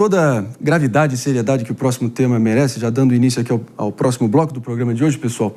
Toda a gravidade e seriedade que o próximo tema merece, já dando início aqui ao próximo bloco do programa de hoje, pessoal,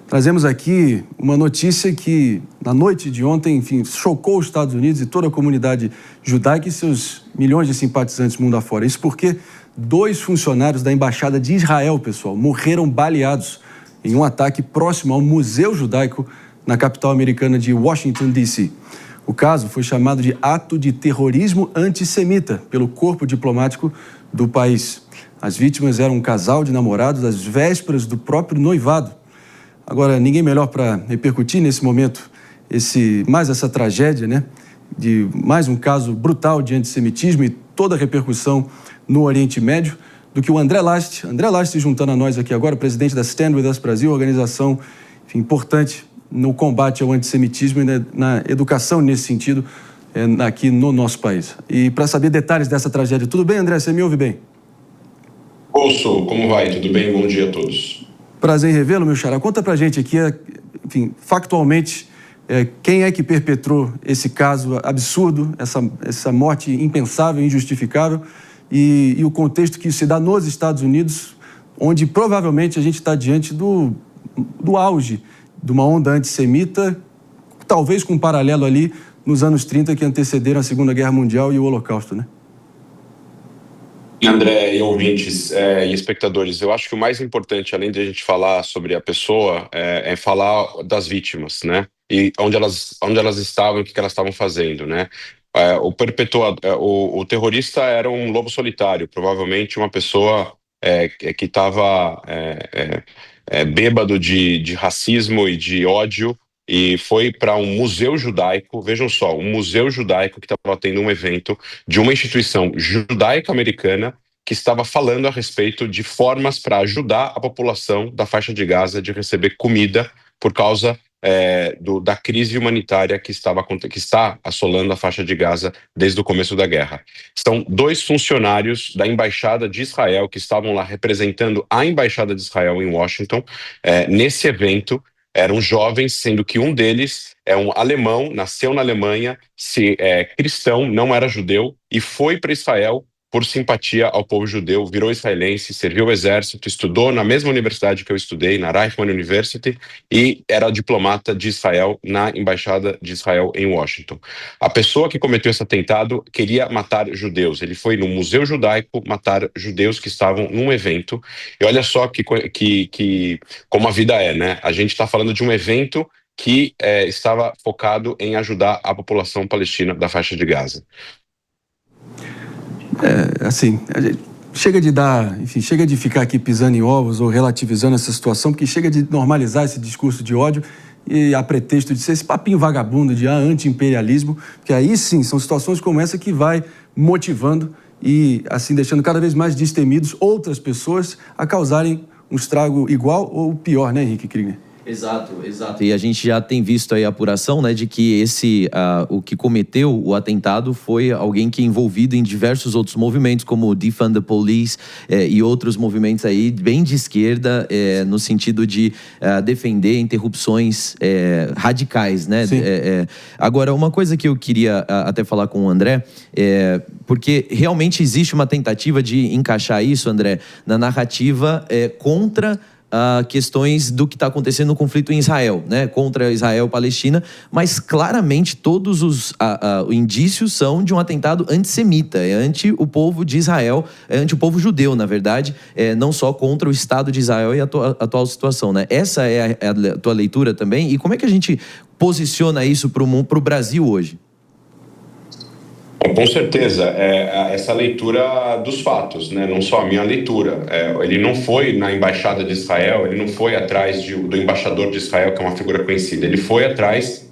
trazemos aqui uma notícia que, na noite de ontem, enfim, chocou os Estados Unidos e toda a comunidade judaica e seus milhões de simpatizantes mundo afora. Isso porque 2 funcionários da Embaixada de Israel, pessoal, morreram baleados em um ataque próximo ao Museu Judaico na capital americana de Washington, D.C. O caso foi chamado de ato de terrorismo antissemita pelo corpo diplomático do país. As vítimas eram um casal de namorados às vésperas do próprio noivado. Agora, ninguém melhor para repercutir nesse momento mais essa tragédia, né? De mais um caso brutal de antissemitismo e toda a repercussão no Oriente Médio, do que o André Last. André Last se juntando a nós aqui agora, presidente da Stand With Us Brasil, organização, enfim, importante no combate ao antissemitismo e na educação nesse sentido aqui no nosso país. E para saber detalhes dessa tragédia, tudo bem, André? Você me ouve bem? Ouço, como vai? Tudo bem? Bom dia a todos. Prazer em revê-lo, meu xará. Conta pra gente aqui, enfim, factualmente, quem é que perpetrou esse caso absurdo, essa morte impensável, injustificável, e o contexto que se dá nos Estados Unidos, onde provavelmente a gente está diante do auge de uma onda antissemita, talvez com um paralelo ali nos anos 30 que antecederam a Segunda Guerra Mundial e o Holocausto, né? André, e ouvintes e espectadores, eu acho que o mais importante, além de a gente falar sobre a pessoa, é falar das vítimas, né? E onde elas estavam e o que elas estavam fazendo, né? O terrorista era um lobo solitário, provavelmente uma pessoa que estava bêbado de racismo e de ódio, e foi para um museu judaico. Vejam só, um museu judaico que estava tendo um evento de uma instituição judaica americana que estava falando a respeito de formas para ajudar a população da faixa de Gaza de receber comida por causa da crise humanitária que está assolando a faixa de Gaza desde o começo da guerra. São 2 funcionários da Embaixada de Israel que estavam lá representando a Embaixada de Israel em Washington. Nesse evento, eram jovens, sendo que um deles é um alemão, nasceu na Alemanha, cristão, não era judeu, e foi para Israel por simpatia ao povo judeu, virou israelense, serviu o exército, estudou na mesma universidade que eu estudei, na Reichman University, e era diplomata de Israel na Embaixada de Israel em Washington. A pessoa que cometeu esse atentado queria matar judeus. Ele foi no Museu Judaico matar judeus que estavam num evento. E olha só como a vida é, né? A gente está falando de um evento que estava focado em ajudar a população palestina da faixa de Gaza. Assim, a gente chega de ficar aqui pisando em ovos ou relativizando essa situação, porque chega de normalizar esse discurso de ódio e a pretexto de ser esse papinho vagabundo de anti-imperialismo, porque aí sim, são situações como essa que vai motivando e assim deixando cada vez mais destemidos outras pessoas a causarem um estrago igual ou pior, né, Henrique Kriegner? Exato. E a gente já tem visto aí a apuração, né, de que o que cometeu o atentado foi alguém que é envolvido em diversos outros movimentos, como o Defund the Police e outros movimentos aí bem de esquerda, no sentido de defender interrupções radicais, né? Agora, uma coisa que eu queria até falar com o André, porque realmente existe uma tentativa de encaixar isso, André, na narrativa contra questões do que está acontecendo no conflito em Israel, né? Contra Israel e Palestina, mas claramente todos os indícios são de um atentado antissemita, anti o povo de Israel, anti o povo judeu, na verdade, não só contra o Estado de Israel e a atual situação, né? Essa é a tua leitura também? E como é que a gente posiciona isso para o Brasil hoje? Com certeza, essa leitura dos fatos, né? Não só a minha leitura. Ele não foi na Embaixada de Israel, ele não foi atrás do embaixador de Israel, que é uma figura conhecida, ele foi atrás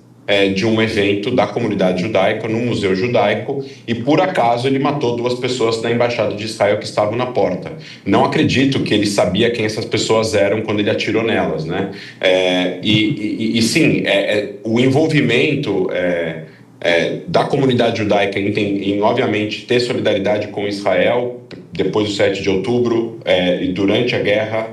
de um evento da comunidade judaica, num museu judaico, e por acaso ele matou 2 pessoas da Embaixada de Israel que estavam na porta. Não acredito que ele sabia quem essas pessoas eram quando ele atirou nelas, né? Sim, o envolvimento da comunidade judaica em, obviamente, ter solidariedade com Israel depois do 7 de outubro e durante a guerra,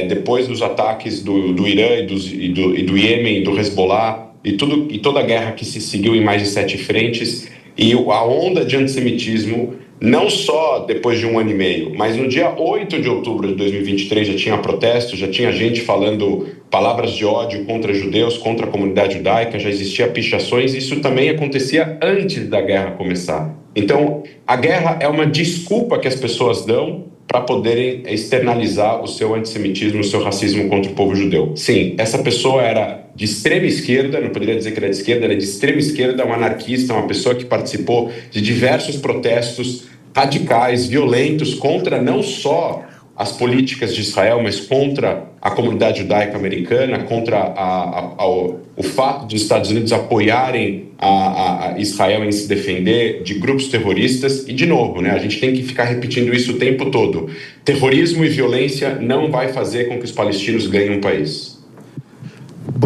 depois dos ataques do Irã e do Iêmen, do Hezbollah e toda a guerra que se seguiu em mais de 7 frentes, e a onda de antissemitismo não só depois de 1 ano e meio, mas no dia 8 de outubro de 2023 já tinha protestos, já tinha gente falando palavras de ódio contra judeus, contra a comunidade judaica, já existia pichações, isso também acontecia antes da guerra começar. Então, a guerra é uma desculpa que as pessoas dão para poderem externalizar o seu antissemitismo, o seu racismo contra o povo judeu. Sim, essa pessoa era de extrema esquerda, não poderia dizer que era de esquerda, era de extrema esquerda, um anarquista, uma pessoa que participou de diversos protestos radicais, violentos, contra não só as políticas de Israel, mas contra a comunidade judaica americana, contra o fato dos Estados Unidos apoiarem a Israel em se defender de grupos terroristas. E, de novo, né, a gente tem que ficar repetindo isso o tempo todo. Terrorismo e violência não vai fazer com que os palestinos ganhem um país.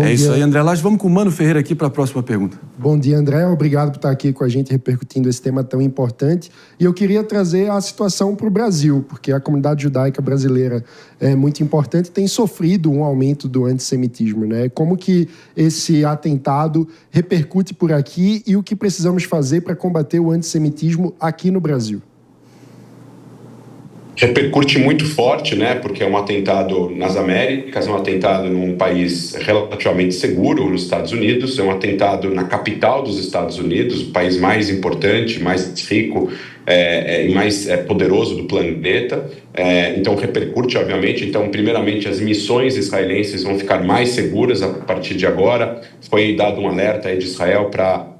É isso aí, André Lage. Vamos com o Mano Ferreira aqui para a próxima pergunta. Bom dia, André. Obrigado por estar aqui com a gente repercutindo esse tema tão importante. E eu queria trazer a situação para o Brasil, porque a comunidade judaica brasileira é muito importante e tem sofrido um aumento do antissemitismo, né? Como que esse atentado repercute por aqui e o que precisamos fazer para combater o antissemitismo aqui no Brasil? Repercute muito forte, né? Porque é um atentado nas Américas, é um atentado num país relativamente seguro, nos Estados Unidos, é um atentado na capital dos Estados Unidos, o país mais importante, mais rico e mais poderoso do planeta. Então repercute, obviamente. Então, primeiramente, as missões israelenses vão ficar mais seguras a partir de agora. Foi dado um alerta aí de Israel para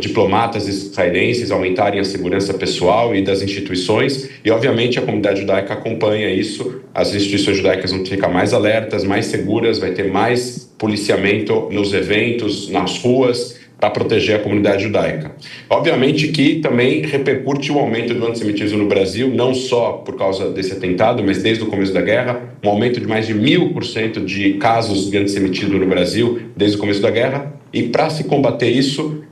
diplomatas israelenses aumentarem a segurança pessoal e das instituições, e obviamente a comunidade judaica acompanha isso. As instituições judaicas vão ficar mais alertas, mais seguras, vai ter mais policiamento nos eventos, nas ruas, para proteger a comunidade judaica. Obviamente que também repercute o aumento do antissemitismo no Brasil, não só por causa desse atentado, mas desde o começo da guerra, um aumento de mais de 1000% de casos de antissemitismo no Brasil desde o começo da guerra. E para se combater isso,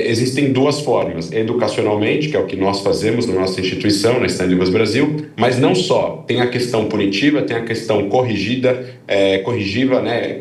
existem duas formas. Educacionalmente, que é o que nós fazemos na nossa instituição, na Stand Brasil, mas não só. Tem a questão punitiva, tem a questão corrigiva, né,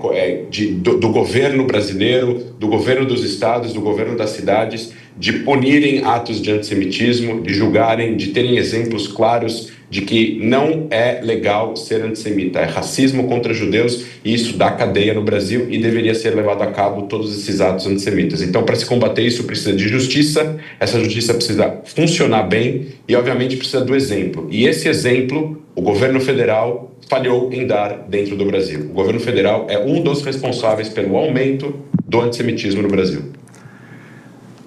do governo brasileiro, do governo dos estados, do governo das cidades, de punirem atos de antissemitismo, de julgarem, de terem exemplos claros de que não é legal ser antissemita, é racismo contra judeus, e isso dá cadeia no Brasil e deveria ser levado a cabo todos esses atos antissemitas. Então, para se combater isso, precisa de justiça, essa justiça precisa funcionar bem e, obviamente, precisa do exemplo. E esse exemplo, o governo federal falhou em dar dentro do Brasil. O governo federal é um dos responsáveis pelo aumento do antissemitismo no Brasil.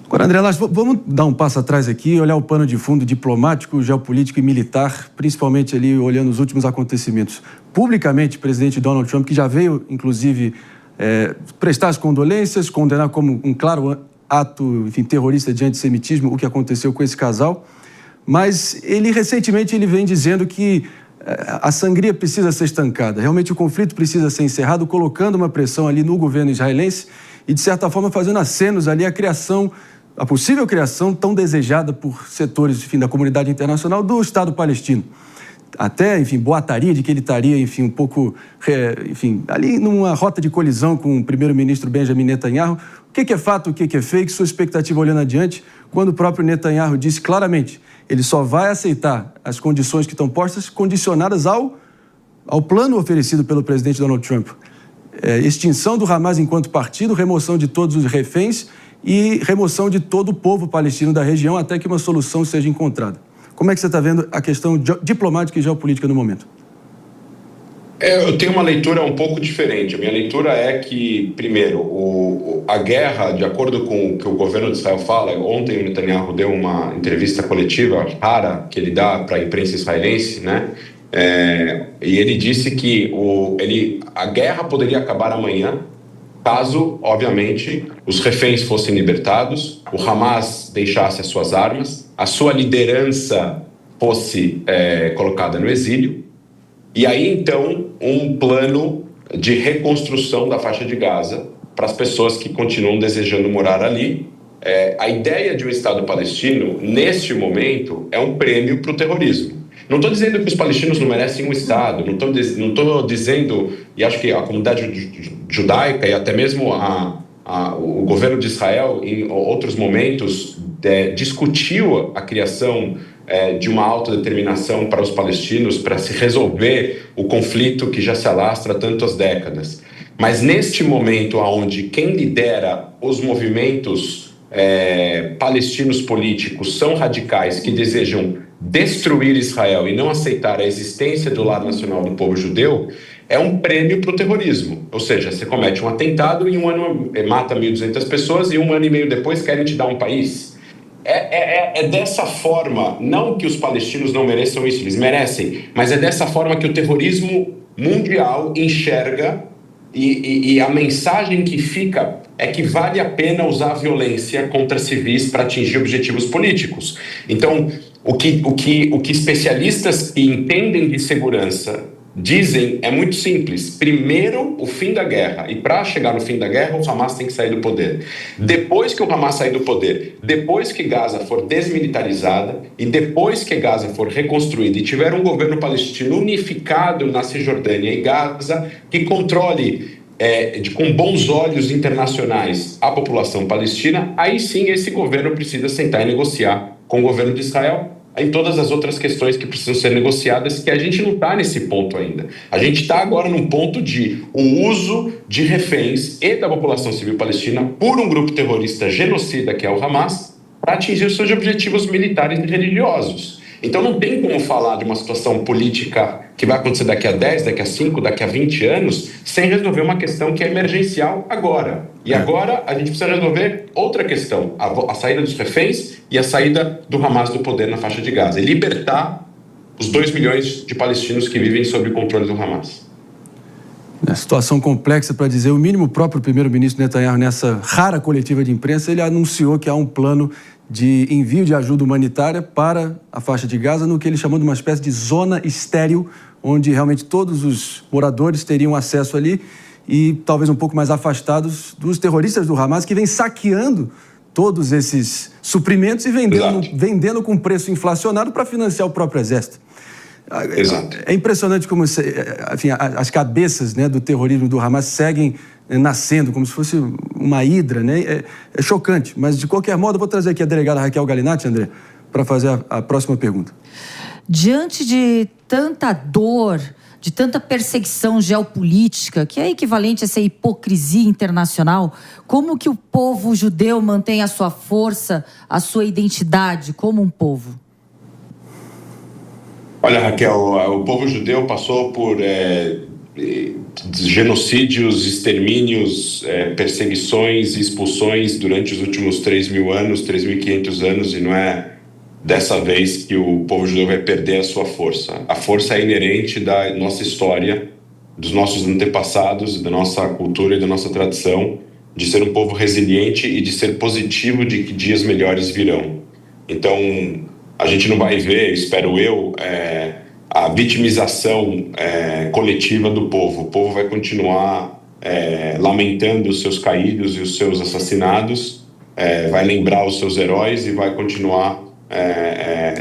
Agora, André Lage, vamos dar um passo atrás aqui, olhar o pano de fundo diplomático, geopolítico e militar, principalmente ali olhando os últimos acontecimentos. Publicamente, o presidente Donald Trump, que já veio, inclusive, prestar as condolências, condenar como um claro ato, enfim, terrorista de antissemitismo o que aconteceu com esse casal, mas recentemente ele vem dizendo que a sangria precisa ser estancada, realmente o conflito precisa ser encerrado, colocando uma pressão ali no governo israelense e, de certa forma, fazendo acenos ali a possível criação tão desejada por setores, enfim, da comunidade internacional do Estado palestino. Até, enfim, boataria de que ele estaria, enfim, um pouco, enfim, ali numa rota de colisão com o primeiro-ministro Benjamin Netanyahu. O que é fato, o que é fake, sua expectativa olhando adiante, quando o próprio Netanyahu disse claramente, ele só vai aceitar as condições que estão postas condicionadas ao plano oferecido pelo presidente Donald Trump. Extinção do Hamas enquanto partido, remoção de todos os reféns e remoção de todo o povo palestino da região até que uma solução seja encontrada. Como é que você está vendo a questão diplomática e geopolítica no momento? Eu tenho uma leitura um pouco diferente. A minha leitura é que, primeiro, a guerra, de acordo com o que o governo de Israel fala, ontem o Netanyahu deu uma entrevista coletiva rara que ele dá para a imprensa israelense, né? E ele disse que a guerra poderia acabar amanhã, caso, obviamente, os reféns fossem libertados, o Hamas deixasse as suas armas, a sua liderança fosse colocada no exílio, e aí, então, um plano de reconstrução da faixa de Gaza para as pessoas que continuam desejando morar ali. A ideia de um Estado palestino, neste momento, é um prêmio para o terrorismo. Não estou dizendo que os palestinos não merecem um Estado, não estou dizendo, e acho que a comunidade judaica e até mesmo o governo de Israel, em outros momentos, discutiu a criação de uma autodeterminação para os palestinos, para se resolver o conflito que já se alastra há tantas décadas. Mas neste momento onde quem lidera os movimentos palestinos políticos são radicais que desejam destruir Israel e não aceitar a existência do lar nacional do povo judeu, é um prêmio para o terrorismo. Ou seja, você comete um atentado e em um ano mata 1.200 pessoas e um ano e meio depois querem te dar um país. É dessa forma, não que os palestinos não mereçam isso, eles merecem, mas é dessa forma que o terrorismo mundial enxerga e a mensagem que fica é que vale a pena usar a violência contra civis para atingir objetivos políticos. Então, o que especialistas que entendem de segurança dizem é muito simples. Primeiro, o fim da guerra. E para chegar no fim da guerra, o Hamas tem que sair do poder. Depois que o Hamas sair do poder, depois que Gaza for desmilitarizada e depois que Gaza for reconstruída e tiver um governo palestino unificado na Cisjordânia e Gaza, que controle com bons olhos internacionais a população palestina, aí sim esse governo precisa sentar e negociar com o governo de Israel em todas as outras questões que precisam ser negociadas, que a gente não está nesse ponto ainda. A gente está agora num ponto de o uso de reféns e da população civil palestina por um grupo terrorista genocida, que é o Hamas, para atingir os seus objetivos militares e religiosos. Então não tem como falar de uma situação política que vai acontecer daqui a 10, daqui a 5, daqui a 20 anos, sem resolver uma questão que é emergencial agora. E agora a gente precisa resolver outra questão, a saída dos reféns e a saída do Hamas do poder na faixa de Gaza. E libertar os 2 milhões de palestinos que vivem sob o controle do Hamas. A situação complexa, para dizer o mínimo. O próprio primeiro-ministro Netanyahu, nessa rara coletiva de imprensa, ele anunciou que há um plano de envio de ajuda humanitária para a faixa de Gaza, no que ele chamou de uma espécie de zona estéril, onde realmente todos os moradores teriam acesso ali e talvez um pouco mais afastados dos terroristas do Hamas, que vem saqueando todos esses suprimentos e vendendo com preço inflacionado para financiar o próprio exército. Exato. É impressionante como enfim, as cabeças, né, do terrorismo do Hamas seguem nascendo como se fosse uma hidra, né? É chocante, mas de qualquer modo eu vou trazer aqui a delegada Raquel Galinatti, André, para fazer a próxima pergunta. Diante de tanta dor, de tanta perseguição geopolítica, que é equivalente a essa hipocrisia internacional, como que o povo judeu mantém a sua força, a sua identidade como um povo? Olha, Raquel, o povo judeu passou por genocídios, extermínios, perseguições e expulsões durante os últimos 3.000 anos, 3.500 anos, e não é dessa vez que o povo judeu vai perder a sua força. A força é inerente da nossa história, dos nossos antepassados, da nossa cultura e da nossa tradição, de ser um povo resiliente e de ser positivo de que dias melhores virão. Então, a gente não vai ver, espero eu, a vitimização coletiva do povo. O povo vai continuar lamentando os seus caídos e os seus assassinados, vai lembrar os seus heróis e vai continuar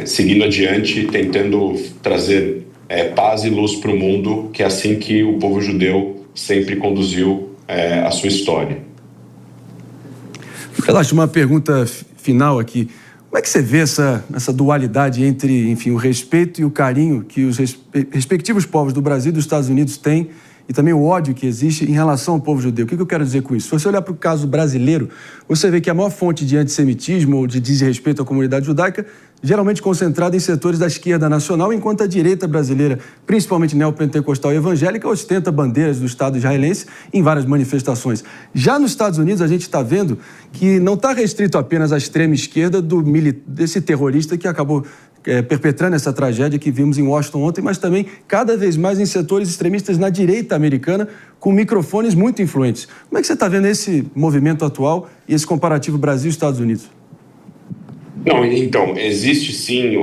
seguindo adiante, tentando trazer paz e luz para o mundo, que é assim que o povo judeu sempre conduziu a sua história. Relaxa, uma pergunta final aqui. Como é que você vê essa dualidade entre, enfim, o respeito e o carinho que os respectivos povos do Brasil e dos Estados Unidos têm e também o ódio que existe em relação ao povo judeu? O que eu quero dizer com isso? Se você olhar para o caso brasileiro, você vê que a maior fonte de antissemitismo ou de desrespeito à comunidade judaica geralmente concentrada em setores da esquerda nacional, enquanto a direita brasileira, principalmente neopentecostal e evangélica, ostenta bandeiras do Estado israelense em várias manifestações. Já nos Estados Unidos, a gente está vendo que não está restrito apenas à extrema esquerda desse terrorista que acabou perpetrando essa tragédia que vimos em Washington ontem, mas também cada vez mais em setores extremistas na direita americana, com microfones muito influentes. Como é que você está vendo esse movimento atual e esse comparativo Brasil e Estados Unidos? Não, então, existe sim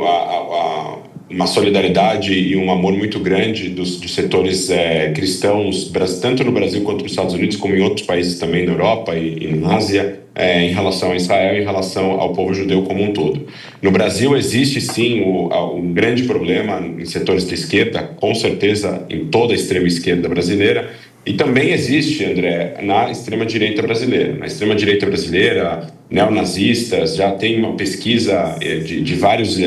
uma solidariedade e um amor muito grande dos setores cristãos, tanto no Brasil quanto nos Estados Unidos, como em outros países também da Europa e na Ásia, em relação a Israel, em relação ao povo judeu como um todo. No Brasil existe sim um grande problema em setores de esquerda, com certeza em toda a extrema esquerda brasileira, e também existe, André, na extrema-direita brasileira. Na extrema-direita brasileira, neonazistas, já tem uma pesquisa de vários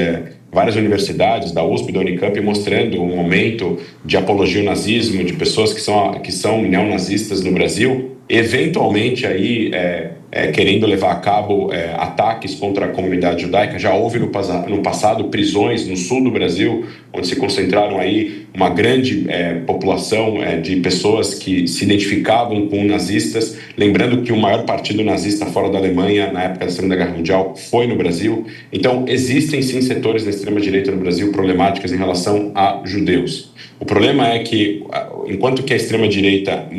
várias universidades, da USP, da Unicamp, mostrando um aumento de apologia ao nazismo, de pessoas que são neonazistas no Brasil, eventualmente aí querendo levar a cabo ataques contra a comunidade judaica. Já houve no passado prisões no sul do Brasil, onde se concentraram aí uma grande população de pessoas que se identificavam com nazistas. Lembrando que o maior partido nazista fora da Alemanha, na época da Segunda Guerra Mundial, foi no Brasil. Então, existem sim setores da extrema-direita no Brasil problemáticas em relação a judeus. O problema é que, enquanto que a extrema-direita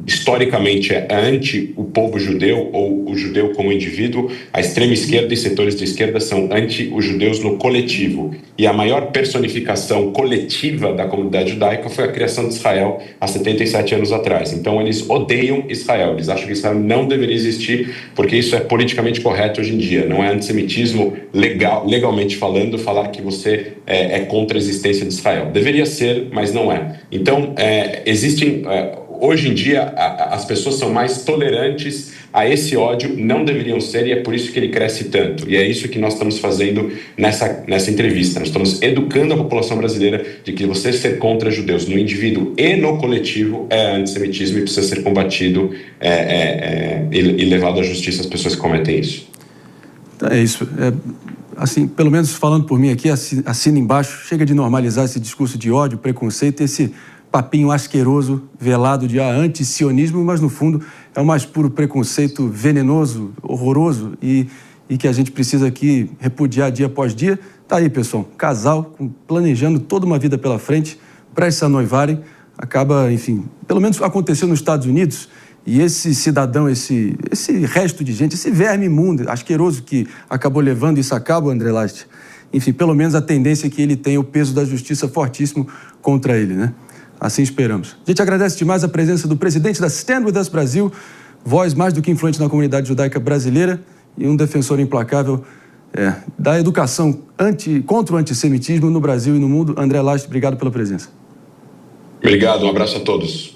historicamente é anti o povo judeu ou o judeu como indivíduo, a extrema-esquerda e setores de esquerda são anti os judeus no coletivo. E a maior personificação coletiva da comunidade judaica foi a criação de Israel há 77 anos atrás. Então, eles odeiam Israel, eles acham que Israel não deveria existir porque isso é politicamente correto hoje em dia. Não é antissemitismo legalmente falando, falar que você é contra a existência de Israel. Deveria ser, mas não é. Então, existem... Hoje em dia, as pessoas são mais tolerantes a esse ódio, não deveriam ser, e é por isso que ele cresce tanto. E é isso que nós estamos fazendo nessa entrevista. Nós estamos educando a população brasileira de que você ser contra judeus no indivíduo e no coletivo é antissemitismo e precisa ser combatido e levado à justiça as pessoas que cometem isso. É isso. Assim, pelo menos falando por mim aqui, assina embaixo, chega de normalizar esse discurso de ódio, preconceito, esse papinho asqueroso, velado de anti-sionismo, mas no fundo é o mais puro preconceito venenoso, horroroso e que a gente precisa aqui repudiar dia após dia. Tá aí, pessoal, casal planejando toda uma vida pela frente, prestes a noivarem, acaba, enfim, pelo menos aconteceu nos Estados Unidos, e esse cidadão, esse resto de gente, esse verme imundo, asqueroso que acabou levando isso a cabo, André Last, enfim, pelo menos a tendência é que ele tenha o peso da justiça fortíssimo contra ele, né? Assim esperamos. A gente agradece demais a presença do presidente da Stand With Us Brasil, voz mais do que influente na comunidade judaica brasileira e um defensor implacável da educação contra o antissemitismo no Brasil e no mundo. André Last, obrigado pela presença. Obrigado, um abraço a todos.